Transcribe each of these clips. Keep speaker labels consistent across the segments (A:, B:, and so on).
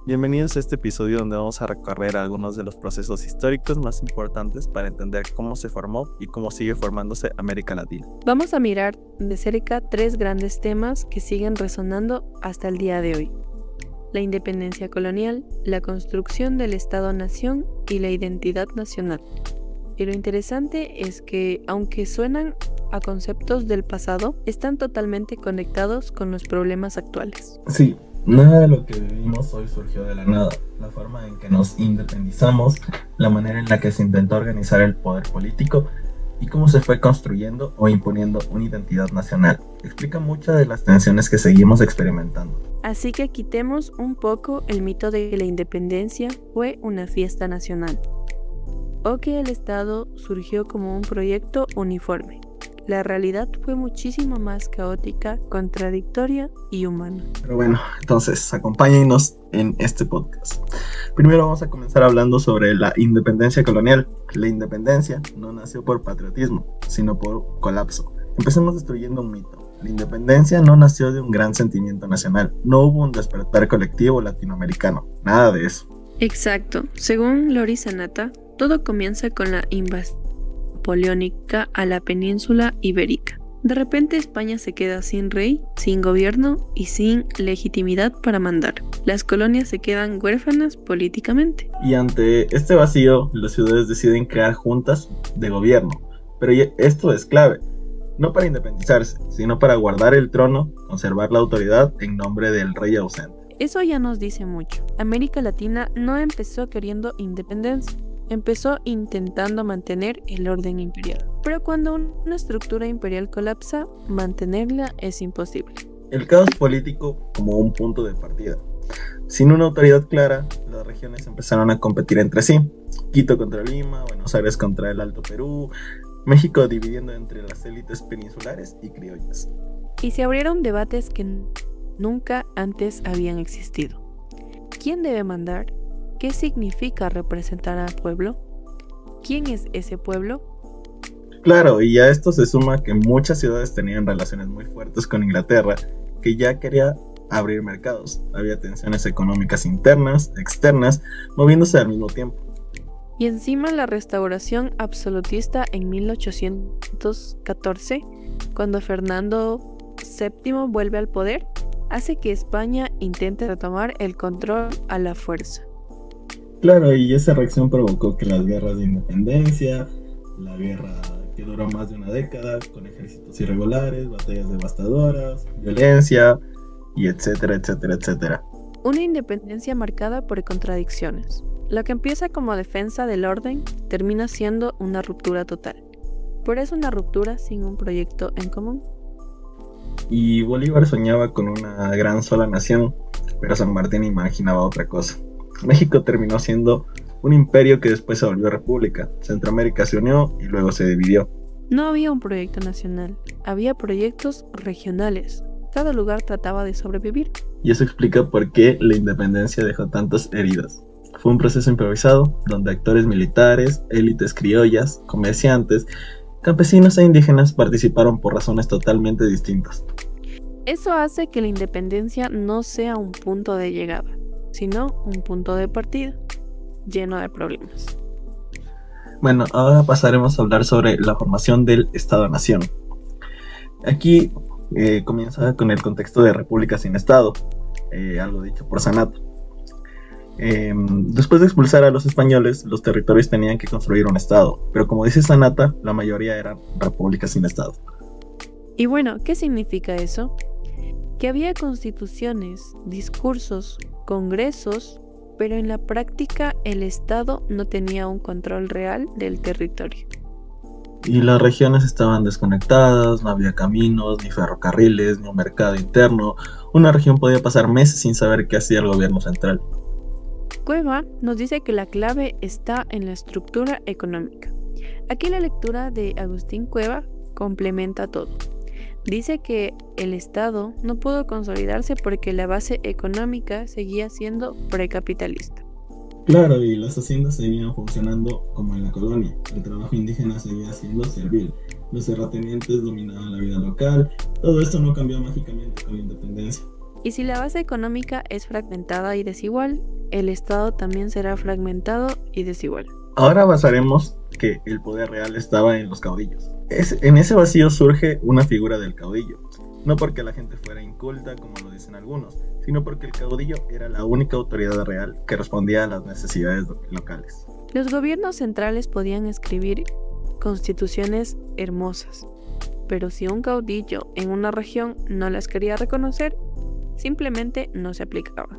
A: Bienvenidos a este episodio donde vamos a recorrer algunos de los procesos históricos más importantes para entender cómo se formó y cómo sigue formándose América Latina.
B: Vamos a mirar de cerca tres grandes temas que siguen resonando hasta el día de hoy: la independencia colonial, la construcción del Estado-nación y la identidad nacional. Y lo interesante es que, aunque suenan a conceptos del pasado, están totalmente conectados con los problemas actuales.
C: Sí, nada de lo que vivimos hoy surgió de la nada. La forma en que nos independizamos, la manera en la que se intentó organizar el poder político y cómo se fue construyendo o imponiendo una identidad nacional, explica muchas de las tensiones que seguimos experimentando.
B: Así que quitemos un poco el mito de que la independencia fue una fiesta nacional, o que el Estado surgió como un proyecto uniforme. La realidad fue muchísimo más caótica, contradictoria y humana.
C: Pero bueno, entonces acompáñenos en este podcast. Primero vamos a comenzar hablando sobre la independencia colonial. La independencia no nació por patriotismo, sino por colapso. Empecemos destruyendo un mito. La independencia no nació de un gran sentimiento nacional. No hubo un despertar colectivo latinoamericano. Nada de eso.
B: Exacto. Según Lori Sanata, todo comienza con la invasión napoleónica a la península ibérica. De repente España se queda sin rey, sin gobierno y sin legitimidad para mandar. Las colonias se quedan huérfanas políticamente.
C: Y ante este vacío, las ciudades deciden crear juntas de gobierno. Pero esto es clave, no para independizarse, sino para guardar el trono, conservar la autoridad en nombre del rey ausente.
B: Eso ya nos dice mucho. América Latina no empezó queriendo independencia. Empezó intentando mantener el orden imperial. Pero cuando una estructura imperial colapsa, mantenerla es imposible.
C: El caos político como un punto de partida. Sin una autoridad clara, las regiones empezaron a competir entre sí. Quito contra Lima, Buenos Aires contra el Alto Perú, México dividiendo entre las élites peninsulares y criollas.
B: Y se abrieron debates que nunca antes habían existido. ¿Quién debe mandar? ¿Qué significa representar al pueblo? ¿Quién es ese pueblo?
C: Claro, y a esto se suma que muchas ciudades tenían relaciones muy fuertes con Inglaterra, que ya quería abrir mercados. Había tensiones económicas internas, externas, moviéndose al mismo tiempo.
B: Y encima la restauración absolutista en 1814, cuando Fernando VII vuelve al poder, hace que España intente retomar el control a la fuerza.
C: Claro, y esa reacción provocó que las guerras de independencia, la guerra que duró más de una década, con ejércitos irregulares, batallas devastadoras, violencia, y etcétera, etcétera, etcétera.
B: Una independencia marcada por contradicciones. Lo que empieza como defensa del orden termina siendo una ruptura total. Pero es una ruptura sin un proyecto en común.
C: Y Bolívar soñaba con una gran sola nación, pero San Martín imaginaba otra cosa. México terminó siendo un imperio que después se volvió república. Centroamérica se unió y luego se dividió.
B: No había un proyecto nacional, había proyectos regionales. Cada lugar trataba de sobrevivir.
C: Y eso explica por qué la independencia dejó tantas heridas. Fue un proceso improvisado, donde actores militares, élites criollas, comerciantes, campesinos e indígenas participaron por razones totalmente distintas.
B: Eso hace que la independencia no sea un punto de llegada, sino un punto de partida, lleno de problemas.
C: Bueno, ahora pasaremos a hablar sobre la formación del Estado-Nación. Aquí comienza con el contexto de república sin Estado, algo dicho por Sanata. Después de expulsar a los españoles, los territorios tenían que construir un Estado, pero como dice Sanata, la mayoría eran repúblicas sin Estado.
B: Y bueno, ¿qué significa eso? Que había constituciones, discursos, congresos, pero en la práctica el Estado no tenía un control real del territorio.
C: Y las regiones estaban desconectadas, no había caminos, ni ferrocarriles, ni un mercado interno. Una región podía pasar meses sin saber qué hacía el gobierno central.
B: Cueva nos dice que la clave está en la estructura económica. Aquí la lectura de Agustín Cueva complementa todo. Dice que el Estado no pudo consolidarse porque la base económica seguía siendo precapitalista.
C: Claro, y las haciendas seguían funcionando como en la colonia. El trabajo indígena seguía siendo servil. Los terratenientes dominaban la vida local. Todo esto no cambió mágicamente con la independencia.
B: Y si la base económica es fragmentada y desigual, el Estado también será fragmentado y desigual.
C: Ahora basaremos que el poder real estaba en los caudillos. En ese vacío surge una figura del caudillo, no porque la gente fuera inculta como lo dicen algunos, sino porque el caudillo era la única autoridad real que respondía a las necesidades locales.
B: Los gobiernos centrales podían escribir constituciones hermosas, pero si un caudillo en una región no las quería reconocer, simplemente no se aplicaba.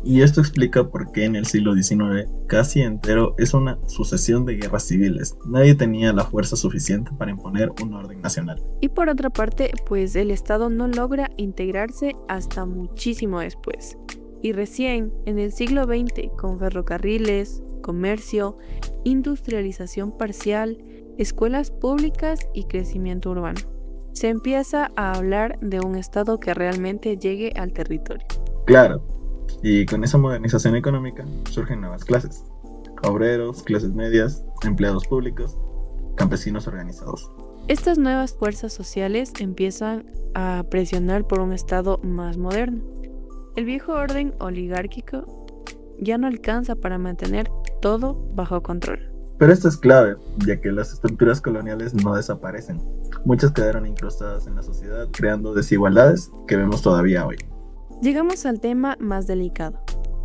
C: Y esto explica por qué en el siglo XIX casi entero es una sucesión de guerras civiles. Nadie tenía la fuerza suficiente para imponer un orden nacional.
B: Y por otra parte, pues el Estado no logra integrarse hasta muchísimo después. Y recién en el siglo XX, con ferrocarriles, comercio, industrialización parcial, escuelas públicas y crecimiento urbano, se empieza a hablar de un Estado que realmente llegue al territorio.
C: Claro. Y con esa modernización económica surgen nuevas clases: obreros, clases medias, empleados públicos, campesinos organizados.
B: Estas nuevas fuerzas sociales empiezan a presionar por un Estado más moderno. El viejo orden oligárquico ya no alcanza para mantener todo bajo control.
C: Pero esto es clave, ya que las estructuras coloniales no desaparecen. Muchas quedaron incrustadas en la sociedad, creando desigualdades que vemos todavía hoy.
B: Llegamos al tema más delicado,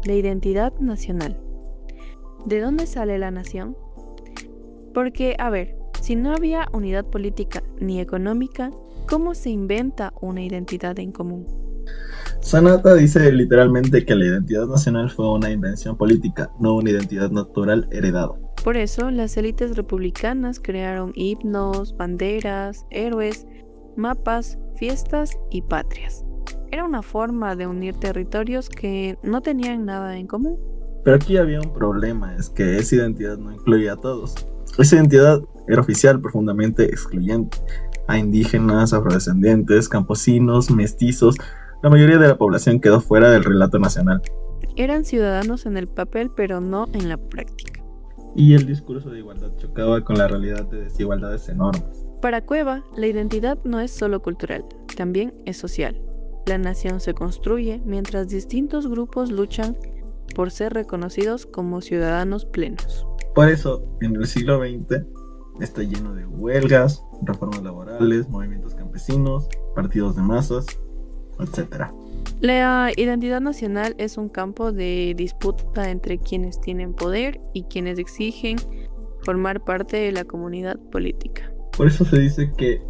B: la identidad nacional. ¿De dónde sale la nación? Porque, si no había unidad política ni económica, ¿cómo se inventa una identidad en común?
C: Sanata dice literalmente que la identidad nacional fue una invención política, no una identidad natural heredada.
B: Por eso, las élites republicanas crearon himnos, banderas, héroes, mapas, fiestas y patrias. Era una forma de unir territorios que no tenían nada en común.
C: Pero aquí había un problema, es que esa identidad no incluía a todos. Esa identidad era oficial, profundamente excluyente. A indígenas, afrodescendientes, campesinos, mestizos, la mayoría de la población quedó fuera del relato nacional.
B: Eran ciudadanos en el papel, pero no en la práctica.
C: Y el discurso de igualdad chocaba con la realidad de desigualdades enormes.
B: Para Cueva, la identidad no es solo cultural, también es social. La nación se construye mientras distintos grupos luchan por ser reconocidos como ciudadanos plenos.
C: Por eso, en el siglo XX está lleno de huelgas, reformas laborales, movimientos campesinos, partidos de masas, etc.
B: La identidad nacional es un campo de disputa entre quienes tienen poder y quienes exigen formar parte de la comunidad política.
C: Por eso se dice que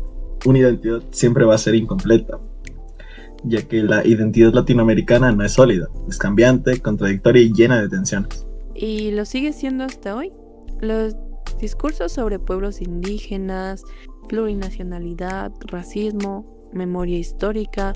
C: una identidad siempre va a ser incompleta, ya que la identidad latinoamericana no es sólida, es cambiante, contradictoria y llena de tensiones.
B: Y lo sigue siendo hasta hoy. Los discursos sobre pueblos indígenas, plurinacionalidad, racismo, memoria histórica,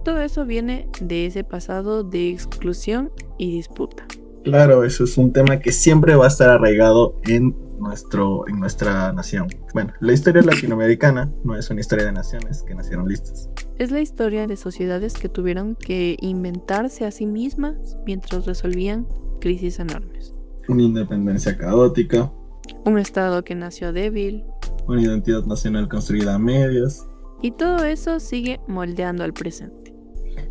B: todo eso viene de ese pasado de exclusión y disputa.
C: Claro, eso es un tema que siempre va a estar arraigado en nuestra nación. Bueno, la historia latinoamericana no es una historia de naciones que nacieron listas.
B: Es la historia de sociedades que tuvieron que inventarse a sí mismas mientras resolvían crisis enormes.
C: Una independencia caótica.
B: Un estado que nació débil.
C: Una identidad nacional construida a medias.
B: Y todo eso sigue moldeando al presente.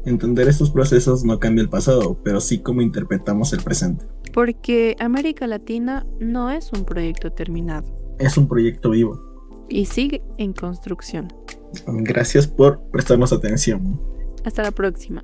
C: Entender estos procesos no cambia el pasado, pero sí cómo interpretamos el presente.
B: Porque América Latina no es un proyecto terminado.
C: Es un proyecto vivo.
B: Y sigue en construcción.
C: Gracias por prestarnos atención.
B: Hasta la próxima.